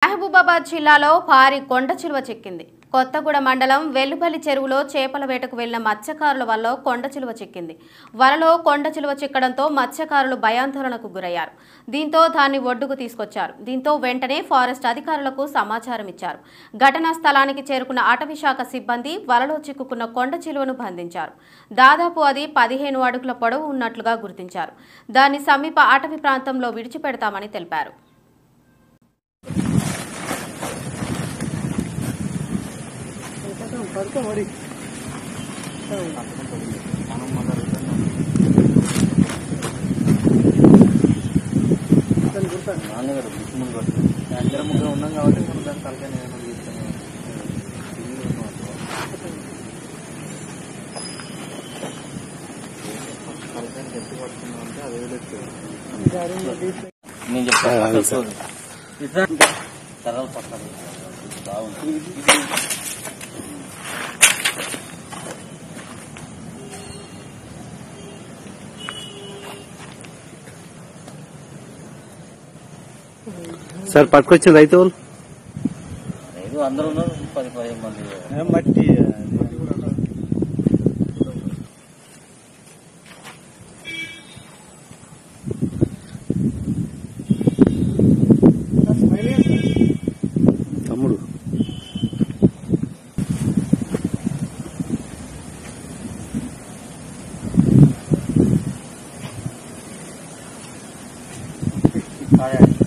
మహబూబాబాద్ జిల్లాలో భారీ కొండ చిలువ చిక్కింది. కొత్తగూడ మండలం వెల్లుపల్లి చెరువులో చేపల వేటకు వెళ్లిన మత్స్యకారుల వల్ల కొండ చిలువ చిక్కింది. వలలో కొండ చిలువ చిక్కడంతో మత్స్యకారులు భయాందోళనకు గురయ్యారు. దీంతో దాన్ని ఒడ్డుకు తీసుకొచ్చారు. దీంతో వెంటనే ఫారెస్ట్ అధికారులకు సమాచారం ఇచ్చారు. ఘటనా స్థలానికి చేరుకున్న అటవీ శాఖ సిబ్బంది వలలో చిక్కుకున్న కొండ చిలువను బంధించారు. దాదాపు అది 15 అడుగుల పొడవు ఉన్నట్లుగా గుర్తించారు. దాన్ని సమీప అటవీ ప్రాంతంలో విడిచిపెడతామని తెలిపారు. ఉన్నాం కాబట్టి మనం దాని తలకాయ గట్టి పడుతున్నాం అంటే అదే నేను చెప్తాను కర్రలు పక్కన బాగుంది. సార్ పట్టుకొచ్చిన రైతు అందరూ ఉన్నారు. 10-15 మంది మట్టి తమ్ముడు కాదండి.